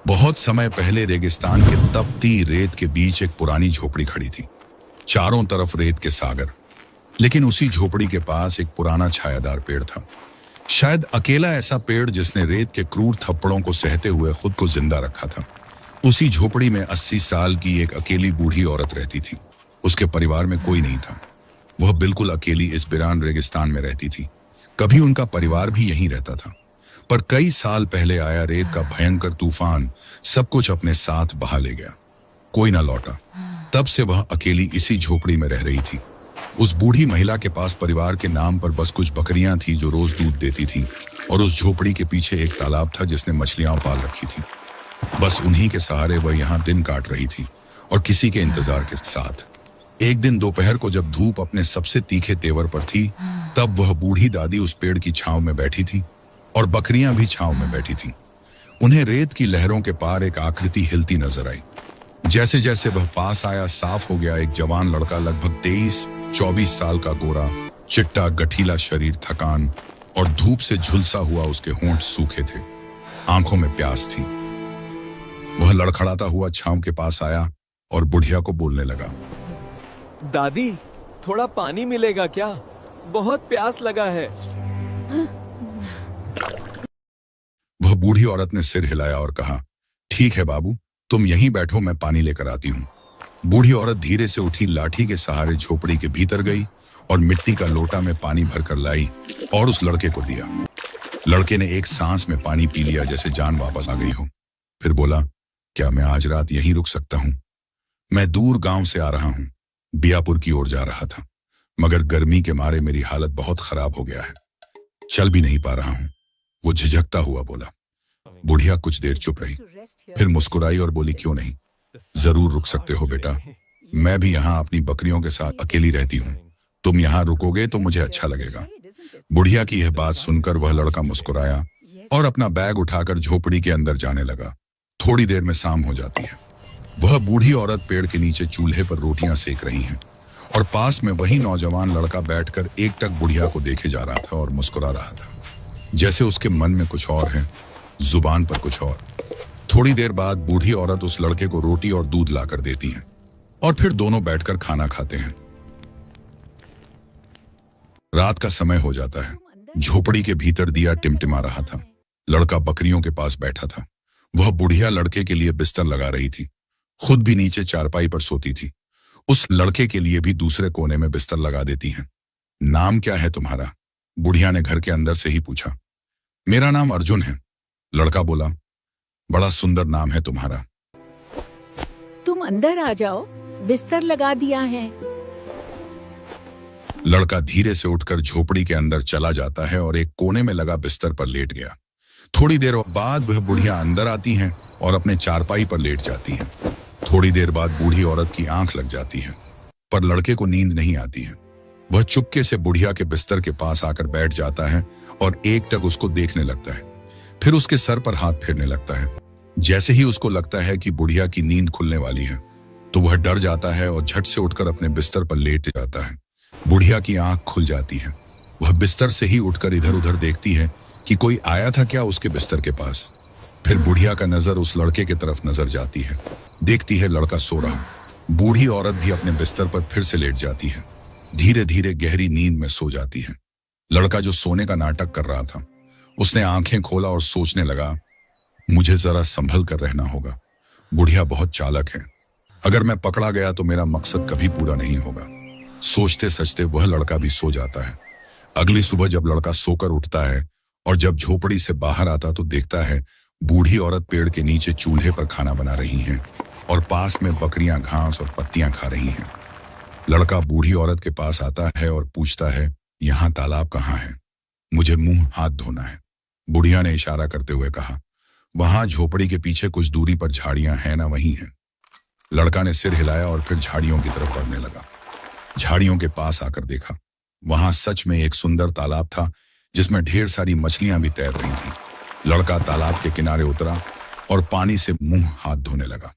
बहुत समय पहले रेगिस्तान के तपती रेत के बीच एक पुरानी झोपड़ी खड़ी थी। चारों तरफ रेत के सागर, लेकिन उसी झोपड़ी के पास एक पुराना छायादार पेड़ था। शायद अकेला ऐसा पेड़ जिसने रेत के क्रूर थप्पड़ों को सहते हुए खुद को जिंदा रखा था। उसी झोपड़ी में 80 साल की एक अकेली बूढ़ी औरत रहती थी। उसके परिवार में कोई नहीं था। वह बिल्कुल अकेली इस वीरान रेगिस्तान में रहती थी। कभी उनका परिवार भी यहीं रहता था, पर कई साल पहले आया रेत का भयंकर तूफान सब कुछ अपने साथ बहा ले गया। कोई ना लौटा। तब से वह अकेली इसी झोपड़ी में रह रही थी। उस बूढ़ी महिला के पास परिवार के नाम पर बस कुछ बकरियां थी जो रोज दूध देती थी, और उस झोपड़ी के पीछे एक तालाब था जिसने मछलियां पाल रखी थी। बस उन्हीं के सहारे वह यहाँ दिन काट रही थी, और किसी के इंतजार के साथ। एक दिन दोपहर को जब धूप अपने सबसे तीखे तेवर पर थी, तब वह बूढ़ी दादी उस पेड़ की छांव में बैठी थी, और बकरियां भी छांव में बैठी थीं। उन्हें रेत की लहरों के पार एक आकृति हिलती नजर आई। जैसे जैसे वह पास आया, साफ हो गया एक जवान लड़का, लगभग 23-24 साल का, गोरा, चिट्टा, गठीला शरीर, थकान और धूप से झुलसा हुआ। उसके होंठ सूखे थे, आंखों में प्यास थी। वह लड़खड़ाता हुआ छांव के पास आया और बुढ़िया को बोलने लगा, दादी, थोड़ा पानी मिलेगा क्या? बहुत प्यास लगा है। वह बूढ़ी औरत ने सिर हिलाया और कहा, ठीक है बाबू, तुम यहीं बैठो, मैं पानी लेकर आती हूँ। बूढ़ी औरत धीरे से उठी, लाठी के सहारे झोपड़ी के भीतर गई और मिट्टी का लोटा में पानी भरकर लाई और उस लड़के को दिया। लड़के ने एक सांस में पानी पी लिया, जैसे जान वापस आ गई हो। फिर बोला, क्या मैं आज रात यहीं रुक सकता हूँ? मैं दूर गांव से आ रहा हूँ, बियापुर की ओर जा रहा था, मगर गर्मी के मारे मेरी हालत बहुत खराब हो गया है, चल भी नहीं पा रहा हूँ। वो झिझकता हुआ बोला। बुढ़िया कुछ देर चुप रही, फिर मुस्कुराई और बोली, क्यों नहीं, जरूर रुक सकते हो बेटा। मैं भी यहाँ अपनी बकरियों के साथ अकेली रहती हूँ। तुम यहाँ रुकोगे तो मुझे अच्छा लगेगा। बुढ़िया की यह बात सुनकर वह लड़का मुस्कुराया और अपना बैग उठाकर झोपड़ी के अंदर जाने लगा। थोड़ी देर में शाम हो जाती है। वह बूढ़ी औरत पेड़ के नीचे चूल्हे पर रोटियां सेक रही हैं, और पास में वही नौजवान लड़का बैठकर एकटक बुढ़िया को देखे जा रहा था और मुस्कुरा रहा था, जैसे उसके मन में कुछ और है, जुबान पर कुछ और। थोड़ी देर बाद बूढ़ी औरत उस लड़के को रोटी और दूध लाकर देती है, और फिर दोनों बैठकर खाना खाते हैं। रात का समय हो जाता है। झोपड़ी के भीतर दिया टिमटिमा रहा था। लड़का बकरियों के पास बैठा था। वह बुढ़िया लड़के के लिए बिस्तर लगा रही थी, खुद भी नीचे चारपाई पर सोती थी। उस लड़के के लिए भी दूसरे कोने में बिस्तर लगा देती हैं। नाम क्या है तुम्हारा? बुढ़िया ने घर के अंदर से ही पूछा। मेरा नाम अर्जुन है, लड़का बोला। बड़ा सुंदर नाम है तुम्हारा। तुम अंदर आ जाओ, बिस्तर लगा दिया है। लड़का धीरे से उठकर झोपड़ी के अंदर चला जाता है और एक कोने में लगा बिस्तर पर लेट गया। थोड़ी देर बाद वह बुढ़िया अंदर आती हैं और अपने चारपाई पर लेट जाती हैं। थोड़ी देर बाद बूढ़ी औरत की आंख लग जाती है, पर लड़के को नींद नहीं आती है। वह चुपके से बुढ़िया के बिस्तर के पास आकर बैठ जाता है और एकटक उसको देखने लगता है। फिर उसके सर पर हाथ फेरने लगता है। जैसे ही उसको लगता है कि बुढ़िया की नींद खुलने वाली है, तो वह डर जाता है और झट से उठकर अपने बिस्तर पर लेट जाता है। बुढ़िया की आंख खुल जाती है। वह बिस्तर से ही उठकर इधर उधर देखती है कि कोई आया था क्या उसके बिस्तर के पास। फिर बुढ़िया का नजर उस लड़के की तरफ नजर जाती है। देखती है लड़का सो रहा। बूढ़ी औरत भी अपने बिस्तर पर फिर से लेट जाती है। धीरे धीरे गहरी नींद में सो जाती है। लड़का जो सोने का नाटक कर रहा था, उसने आंखें खोला और सोचने लगा, मुझे जरा संभल कर रहना होगा। बुढ़िया बहुत चालाक है, अगर मैं पकड़ा गया तो मेरा मकसद कभी पूरा नहीं होगा। सोचते सचते वह लड़का भी सो जाता है। अगली सुबह जब लड़का सोकर उठता है और जब झोपड़ी से बाहर आता तो देखता है बूढ़ी औरत पेड़ के नीचे चूल्हे पर खाना बना रही हैं और पास में बकरियां घास और पत्तियां खा रही हैं। लड़का बूढ़ी औरत के पास आता है और पूछता है, यहाँ तालाब कहाँ है? मुझे मुंह हाथ धोना है। बुढ़िया ने इशारा करते हुए कहा, वहां झोपड़ी के पीछे कुछ दूरी पर झाड़ियां हैं ना, वहीं हैं। लड़का ने सिर हिलाया और फिर झाड़ियों की तरफ बढ़ने लगा। झाड़ियों के पास आकर देखा, वहां सच में एक सुंदर तालाब था जिसमें ढेर सारी मछलियां भी तैर रही थीं। लड़का तालाब के किनारे उतरा और पानी से मुंह हाथ धोने लगा,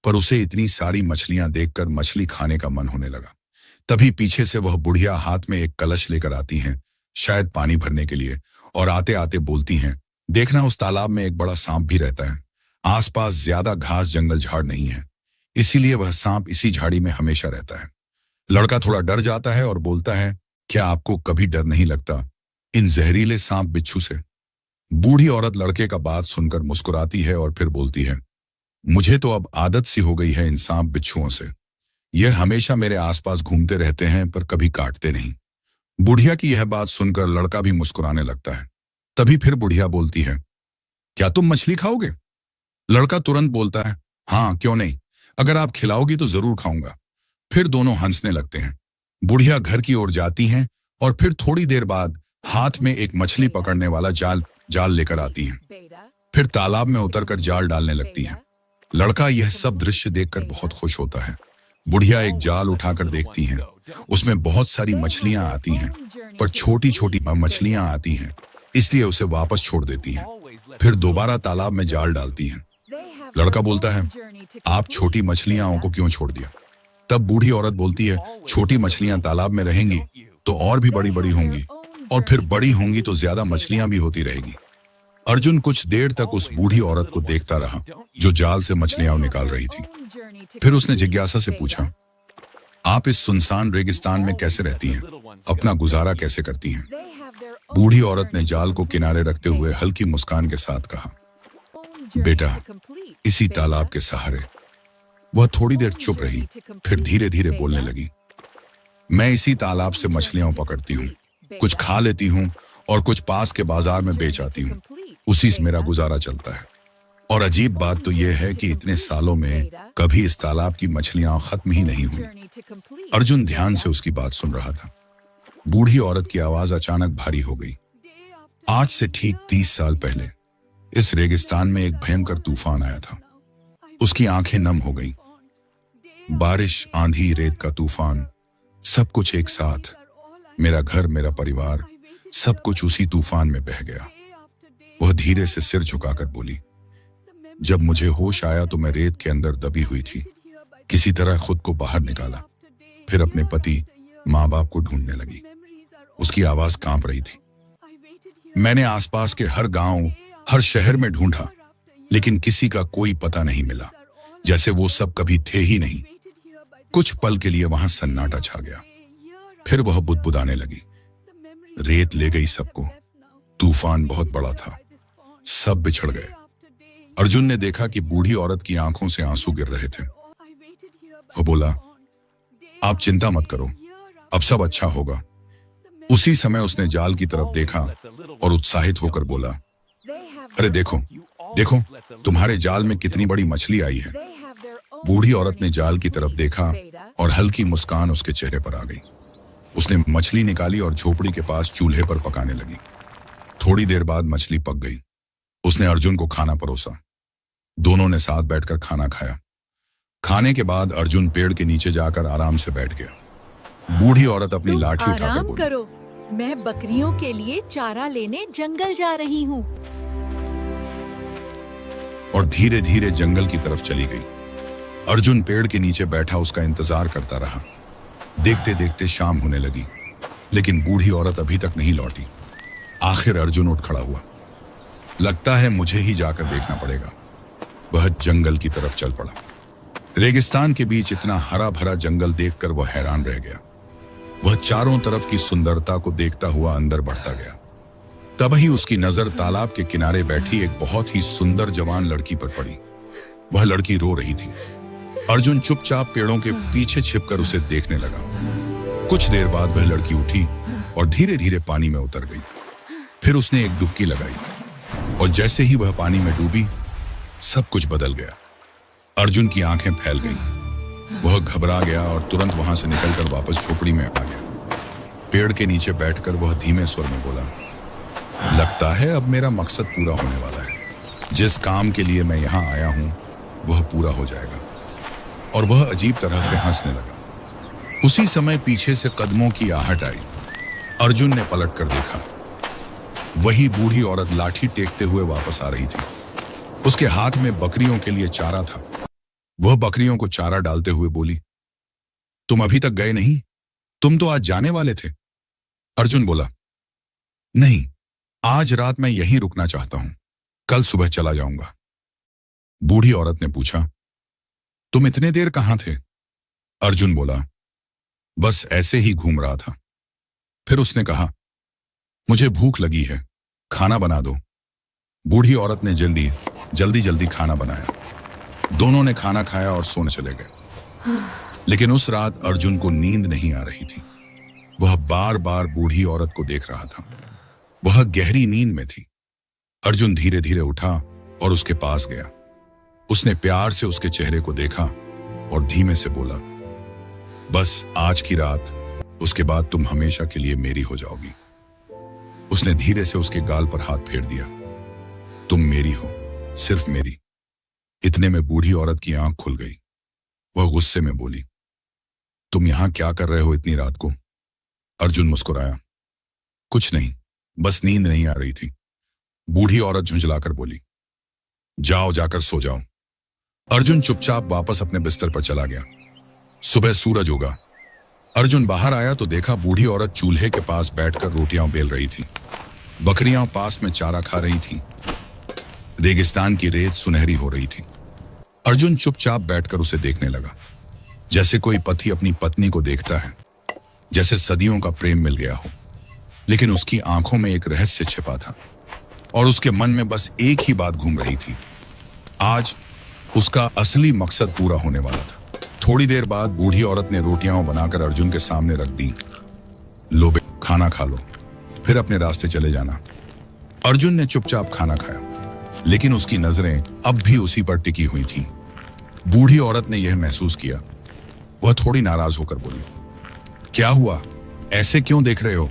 पर उसे इतनी सारी मछलियां देखकर मछली खाने का मन होने लगा। तभी पीछे से वह बुढ़िया हाथ में एक कलश लेकर आती हैं, शायद पानी भरने के लिए, और आते आते बोलती हैं, देखना उस तालाब में एक बड़ा सांप भी रहता है, आसपास ज्यादा घास जंगल झाड़ नहीं है, इसीलिए वह सांप इसी झाड़ी में हमेशा रहता है। लड़का थोड़ा डर जाता है और बोलता है, क्या आपको कभी डर नहीं लगता इन जहरीले सांप बिच्छू से? बूढ़ी औरत लड़के का बात सुनकर मुस्कुराती है और फिर बोलती है, मुझे तो अब आदत सी हो गई है इन सांप बिच्छुओं से। यह हमेशा मेरे आसपास घूमते रहते हैं पर कभी काटते नहीं। बुढ़िया की यह बात सुनकर लड़का भी मुस्कुराने लगता है। तभी फिर बुढ़िया बोलती है, क्या तुम मछली खाओगे? लड़का तुरंत बोलता है, हाँ क्यों नहीं, अगर आप खिलाओगी तो जरूर खाऊंगा। फिर दोनों हंसने लगते हैं। बुढ़िया घर की ओर जाती हैं और फिर थोड़ी देर बाद हाथ में एक मछली पकड़ने वाला जाल लेकर आती हैं। फिर तालाब में उतरकर जाल डालने लगती हैं। लड़का यह सब दृश्य देखकर बहुत खुश होता है। बुढ़िया एक जाल उठाकर देखती हैं, उसमें बहुत सारी मछलियां आती हैं, पर छोटी छोटी मछलियां आती हैं, इसलिए उसे वापस छोड़ देती हैं। फिर दोबारा तालाब में जाल डालती हैं। लड़का बोलता है, आप छोटी मछलियां को क्यों छोड़ दिया? तब बूढ़ी औरत बोलती है, छोटी मछलियां तालाब में रहेंगी तो और भी बड़ी बड़ी होंगी, और फिर बड़ी होंगी तो ज्यादा मछलियां भी होती रहेगी। अर्जुन कुछ देर तक उस बूढ़ी औरत को देखता रहा जो जाल से मछलियां निकाल रही थी। फिर उसने जिज्ञासा से पूछा, आप इस सुनसान रेगिस्तान में कैसे रहती हैं? अपना गुजारा कैसे करती हैं? बूढ़ी औरत ने जाल को किनारे रखते हुए हल्की मुस्कान के साथ कहा, बेटा, इसी तालाब के सहारे। वह थोड़ी देर चुप रही, फिर धीरे धीरे बोलने लगी, मैं इसी तालाब से मछलियां पकड़ती हूँ, कुछ खा लेती हूँ और कुछ पास के बाजार में बेच आती हूँ। उसी से मेरा गुजारा चलता है। और अजीब बात तो यह है कि इतने सालों में कभी इस तालाब की मछलियां खत्म ही नहीं हुई। अर्जुन ध्यान से उसकी बात सुन रहा था। बूढ़ी औरत की आवाज अचानक भारी हो गई। आज से ठीक 30 साल पहले इस रेगिस्तान में एक भयंकर तूफान आया था। उसकी आंखें नम हो गईं। बारिश, आंधी, रेत का तूफान, सब कुछ एक साथ। मेरा घर, मेरा परिवार, सब कुछ उसी तूफान में बह गया। वह धीरे से सिर झुकाकर बोली, जब मुझे होश आया तो मैं रेत के अंदर दबी हुई थी। किसी तरह खुद को बाहर निकाला, फिर अपने पति, माँ बाप को ढूंढने लगी। उसकी आवाज कांप रही थी। मैंने आसपास के हर गांव, हर शहर में ढूंढा, लेकिन किसी का कोई पता नहीं मिला, जैसे वो सब कभी थे ही नहीं। कुछ पल के लिए वहां सन्नाटा छा गया। फिर वह बुदबुदाने लगी, रेत ले गई सबको, तूफान बहुत बड़ा था, सब बिछड़ गए। अर्जुन ने देखा कि बूढ़ी औरत की आंखों से आंसू गिर रहे थे। वो बोला, आप चिंता मत करो, अब सब अच्छा होगा। उसी समय उसने जाल की तरफ देखा और उत्साहित होकर बोला, अरे देखो देखो, तुम्हारे जाल में कितनी बड़ी मछली आई है। बूढ़ी औरत ने जाल की तरफ देखा और हल्की मुस्कान उसके चेहरे पर आ गई। उसने मछली निकाली और झोपड़ी के पास चूल्हे पर पकाने लगी। थोड़ी देर बाद मछली पक गई। उसने अर्जुन को खाना परोसा। दोनों ने साथ बैठकर खाना खाया। खाने के बाद अर्जुन पेड़ के नीचे जाकर आराम से बैठ गया। बूढ़ी औरत अपनी लाठी उठाकर आराम बोली, करो, मैं बकरियों के लिए चारा लेने जंगल जा रही हूँ। और धीरे धीरे जंगल की तरफ चली गई। अर्जुन पेड़ के नीचे बैठा उसका इंतजार करता रहा। देखते देखते शाम होने लगी, लेकिन बूढ़ी औरत अभी तक नहीं लौटी। आखिर अर्जुन उठ खड़ा हुआ। लगता है मुझे ही जाकर देखना पड़ेगा। वह जंगल की तरफ चल पड़ा। रेगिस्तान के बीच इतना हरा भरा जंगल देखकर वह हैरान रह गया। वह चारों तरफ की सुंदरता को देखता हुआ अंदर बढ़ता गया। तभी उसकी नजर तालाब के किनारे बैठी एक बहुत ही सुंदर जवान लड़की पर पड़ी। वह लड़की रो रही थी। अर्जुन चुपचाप पेड़ों के पीछे छिपकर उसे देखने लगा। कुछ देर बाद वह लड़की उठी और धीरे धीरे पानी में उतर गई। फिर उसने एक डुबकी लगाई और जैसे ही वह पानी में डूबी, सब कुछ बदल गया। अर्जुन की आंखें फैल गईं। वह घबरा गया और तुरंत वहां से निकलकर वापस झोपड़ी में आ गया। पेड़ के नीचे बैठकर वह धीमे स्वर में बोला, लगता है अब मेरा मकसद पूरा होने वाला है। जिस काम के लिए मैं यहाँ आया हूँ वह पूरा हो जाएगा। और वह अजीब तरह से हंसने लगा। उसी समय पीछे से कदमों की आहट आई। अर्जुन ने पलटकर देखा। वही बूढ़ी औरत लाठी टेकते हुए वापस आ रही थी। उसके हाथ में बकरियों के लिए चारा था। वह बकरियों को चारा डालते हुए बोली, तुम अभी तक गए नहीं? तुम तो आज जाने वाले थे। अर्जुन बोला, नहीं, आज रात मैं यहीं रुकना चाहता हूं, कल सुबह चला जाऊंगा। बूढ़ी औरत ने पूछा, तुम इतने देर कहां थे? अर्जुन बोला, बस ऐसे ही घूम रहा था। फिर उसने कहा, मुझे भूख लगी है, खाना बना दो। बूढ़ी औरत ने जल्दी जल्दी खाना बनाया। दोनों ने खाना खाया और सोने चले गए। लेकिन उस रात अर्जुन को नींद नहीं आ रही थी। वह बार बार बूढ़ी औरत को देख रहा था। वह गहरी नींद में थी। अर्जुन धीरे धीरे उठा और उसके पास गया। उसने प्यार से उसके चेहरे को देखा और धीमे से बोला, बस आज की रात, उसके बाद तुम हमेशा के लिए मेरी हो जाओगी। उसने धीरे से उसके गाल पर हाथ फेर दिया। तुम मेरी हो, सिर्फ मेरी। इतने में बूढ़ी औरत की आंख खुल गई। वह गुस्से में बोली, तुम यहां क्या कर रहे हो इतनी रात को? अर्जुन मुस्कुराया, कुछ नहीं, बस नींद नहीं आ रही थी। बूढ़ी औरत झुंझलाकर बोली, जाओ, जाकर सो जाओ। अर्जुन चुपचाप वापस अपने बिस्तर पर चला गया। सुबह सूरज उगा। अर्जुन बाहर आया तो देखा बूढ़ी औरत चूल्हे के पास बैठकर रोटियां बेल रही थी। बकरियां पास में चारा खा रही थी। रेगिस्तान की रेत सुनहरी हो रही थी। अर्जुन चुपचाप बैठकर उसे देखने लगा, जैसे कोई पति अपनी पत्नी को देखता है, जैसे सदियों का प्रेम मिल गया हो। लेकिन उसकी आंखों में एक रहस्य छिपा था और उसके मन में बस एक ही बात घूम रही थी। आज उसका असली मकसद पूरा होने वाला था। थोड़ी देर बाद बूढ़ी औरत ने रोटियां बनाकर अर्जुन के सामने रख दी। लो बे, खाना खा लो, फिर अपने रास्ते चले जाना। अर्जुन ने चुपचाप खाना खाया, लेकिन उसकी नजरें अब भी उसी पर टिकी हुई थीं। बूढ़ी औरत ने यह महसूस किया। वह थोड़ी नाराज होकर बोली, क्या हुआ, ऐसे क्यों देख रहे हो?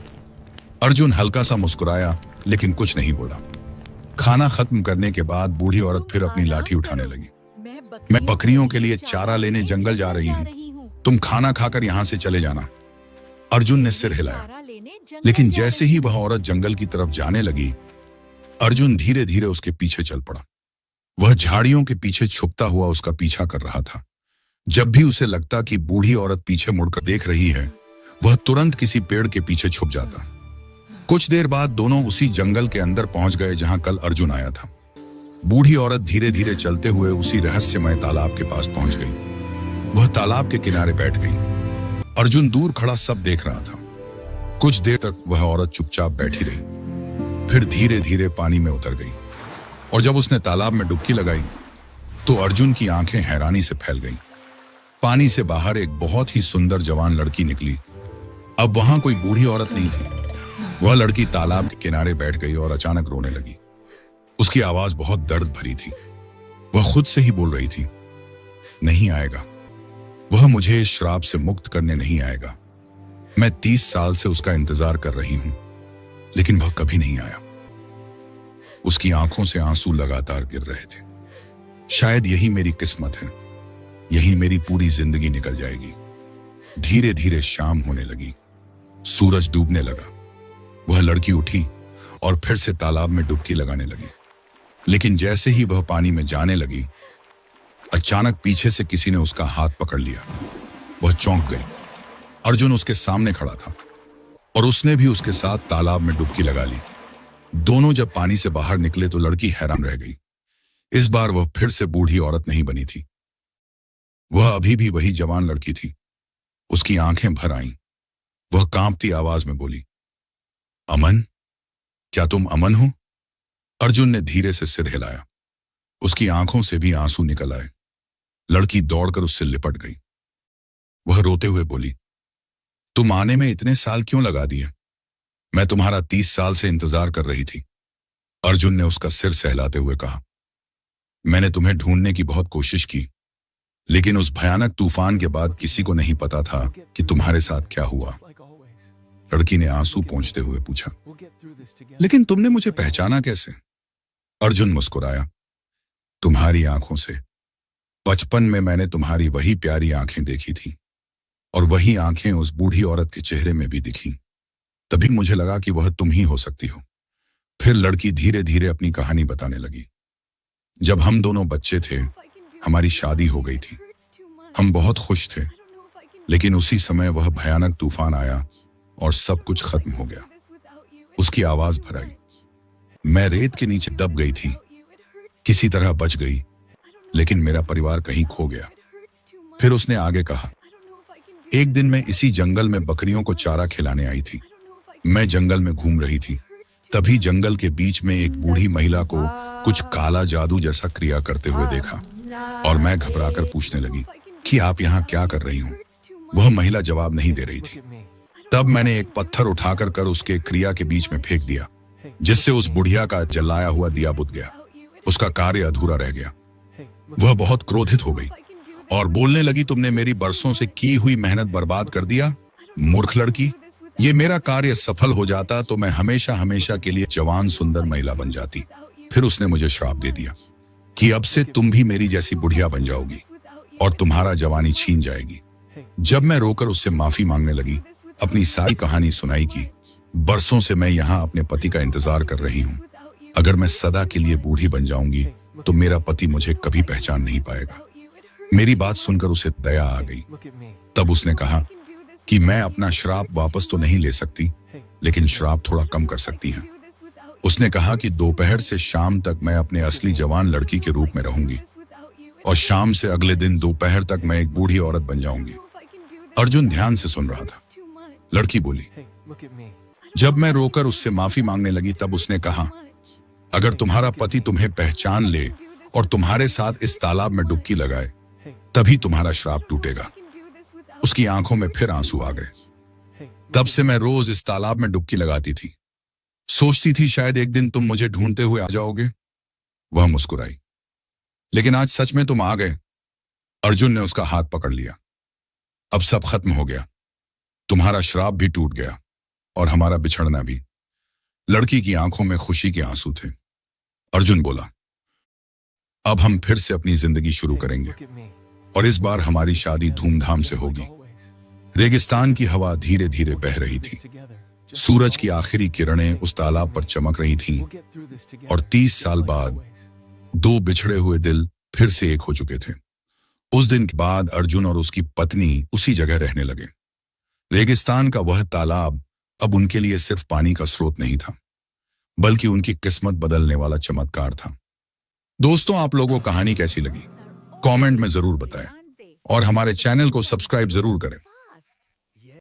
अर्जुन हल्का सा मुस्कुराया, लेकिन कुछ नहीं बोला। खाना खत्म करने के बाद बूढ़ी औरत फिर अपनी लाठी उठाने लगी। मैं बकरियों के लिए चारा लेने जंगल जा रही हूं, तुम खाना खाकर यहां से चले जाना। अर्जुन ने सिर हिलाया, लेकिन जैसे ही वह औरत जंगल की तरफ जाने लगी, अर्जुन धीरे धीरे उसके पीछे चल पड़ा। वह झाड़ियों के पीछे छुपता हुआ उसका पीछा कर रहा था। जब भी उसे लगता कि बूढ़ी औरत पीछे मुड़कर देख रही है, वह तुरंत किसी पेड़ के पीछे छुप जाता। कुछ देर बाद दोनों उसी जंगल के अंदर पहुंच गए जहां कल अर्जुन आया था। बूढ़ी औरत धीरे धीरे चलते हुए उसी रहस्यमय तालाब के पास पहुंच गई। वह तालाब के किनारे बैठ गई। अर्जुन दूर खड़ा सब देख रहा था। कुछ देर तक वह औरत चुपचाप बैठी रही, फिर धीरे धीरे पानी में उतर गई। और जब उसने तालाब में डुबकी लगाई तो अर्जुन की आंखें हैरानी से फैल गईं। पानी से बाहर एक बहुत ही सुंदर जवान लड़की निकली। अब वहां कोई बूढ़ी औरत नहीं थी। वह लड़की तालाब के किनारे बैठ गई और अचानक रोने लगी। उसकी आवाज बहुत दर्द भरी थी। वह खुद से ही बोल रही थी, नहीं आएगा, वह मुझे इस श्राप से मुक्त करने नहीं आएगा। मैं 30 साल से उसका इंतजार कर रही हूं, लेकिन वह कभी नहीं आया। उसकी आंखों से आंसू लगातार गिर रहे थे। शायद यही मेरी किस्मत है, यही मेरी पूरी जिंदगी निकल जाएगी। धीरे धीरे शाम होने लगी, सूरज डूबने लगा। वह लड़की उठी और फिर से तालाब में डुबकी लगाने लगी। लेकिन जैसे ही वह पानी में जाने लगी, अचानक पीछे से किसी ने उसका हाथ पकड़ लिया। वह चौंक गई। अर्जुन उसके सामने खड़ा था और उसने भी उसके साथ तालाब में डुबकी लगा ली। दोनों जब पानी से बाहर निकले तो लड़की हैरान रह गई। इस बार वह फिर से बूढ़ी औरत नहीं बनी थी। वह अभी भी वही जवान लड़की थी। उसकी आंखें भर आईं। वह कांपती आवाज में बोली, अमन, क्या तुम अमन हो? अर्जुन ने धीरे से सिर हिलाया। उसकी आंखों से भी आंसू निकल आए। लड़की दौड़कर उससे लिपट गई। वह रोते हुए बोली, तुम आने में इतने साल क्यों लगा दिए? मैं तुम्हारा 30 साल से इंतजार कर रही थी। अर्जुन ने उसका सिर सहलाते हुए कहा, मैंने तुम्हें ढूंढने की बहुत कोशिश की, लेकिन उस भयानक तूफान के बाद किसी को नहीं पता था कि तुम्हारे साथ क्या हुआ। लड़की ने आंसू पोंछते हुए पूछा, लेकिन तुमने मुझे पहचाना कैसे? अर्जुन मुस्कुराया, तुम्हारी आंखों से। बचपन में मैंने तुम्हारी वही प्यारी आंखें देखी थी और वही आंखें उस बूढ़ी औरत के चेहरे में भी दिखी। तभी मुझे लगा कि वह तुम ही हो सकती हो। फिर लड़की धीरे धीरे अपनी कहानी बताने लगी। जब हम दोनों बच्चे थे, हमारी शादी हो गई थी। हम बहुत खुश थे, लेकिन उसी समय वह भयानक तूफान आया और सब कुछ खत्म हो गया। उसकी आवाज भर आई। मैं रेत के नीचे दब गई थी, किसी तरह बच गई, लेकिन मेरा परिवार कहीं खो गया। फिर उसने आगे कहा, एक दिन मैं इसी जंगल में बकरियों को चारा खिलाने आई थी। मैं जंगल में घूम रही थी, तभी जंगल के बीच में एक बूढ़ी महिला को कुछ काला जादू जैसा क्रिया करते हुए देखा और मैं घबराकर पूछने लगी कि आप यहाँ क्या कर रही हो। वह महिला जवाब नहीं दे रही थी। तब मैंने एक पत्थर उठाकर कर उसके क्रिया के बीच में फेंक दिया, जिससे उस बुढ़िया का जलाया हुआ दिया बुझ गया। उसका कार्य अधूरा रह गया। वह बहुत क्रोधित हो गई और बोलने लगी, तुमने मेरी बरसों से की हुई मेहनत बर्बाद कर दिया, मूर्ख लड़की। ये मेरा कार्य सफल हो जाता तो मैं हमेशा हमेशा के लिए जवान सुंदर महिला बन जाती। फिर उसने मुझे श्राप दे दिया कि अब से तुम भी मेरी जैसी बुढ़िया बन जाओगी और तुम्हारा जवानी छीन जाएगी। जब मैं रोकर उससे माफी मांगने लगी, अपनी सारी कहानी सुनाई कि बरसों से मैं यहाँ अपने पति का इंतजार कर रही हूँ। अगर मैं सदा के लिए बूढ़ी बन जाऊंगी तो मेरा पति मुझे कभी पहचान नहीं पाएगा। मेरी बात सुनकर उसे दया आ गई। तब उसने कहा कि मैं अपना श्राप वापस तो नहीं ले सकती, लेकिन श्राप थोड़ा कम कर सकती हैं। उसने कहा कि दोपहर से शाम तक मैं अपने असली जवान लड़की के रूप में रहूंगी और शाम से अगले दिन दोपहर तक मैं एक बूढ़ी औरत बन जाऊंगी। अर्जुन ध्यान से सुन रहा था। लड़की बोली, जब मैं रोकर उससे माफी मांगने लगी तब उसने कहा, अगर तुम्हारा पति तुम्हें पहचान ले और तुम्हारे साथ इस तालाब में डुबकी लगाए, तभी तुम्हारा श्राप टूटेगा। उसकी आंखों में फिर आंसू आ गए। तब से मैं रोज इस तालाब में डुबकी लगाती थी। सोचती थी शायद एक दिन तुम मुझे ढूंढते हुए आ जाओगे। वह मुस्कुराई, लेकिन आज सच में तुम आ गए। अर्जुन ने उसका हाथ पकड़ लिया। अब सब खत्म हो गया। तुम्हारा श्राप भी टूट गया और हमारा बिछड़ना भी। लड़की की आंखों में खुशी के आंसू थे। अर्जुन बोला, अब हम फिर से अपनी जिंदगी शुरू करेंगे और इस बार हमारी शादी धूमधाम से होगी। रेगिस्तान की हवा धीरे धीरे बह रही थी। सूरज की आखिरी किरणें उस तालाब पर चमक रही थीं और 30 साल बाद दो बिछड़े हुए दिल फिर से एक हो चुके थे। उस दिन के बाद अर्जुन और उसकी पत्नी उसी जगह रहने लगे। रेगिस्तान का वह तालाब अब उनके लिए सिर्फ पानी का स्रोत नहीं था, बल्कि उनकी किस्मत बदलने वाला चमत्कार था। दोस्तों, आप लोगों को कहानी कैसी लगी कमेंट में जरूर बताएं और हमारे चैनल को सब्सक्राइब जरूर करें।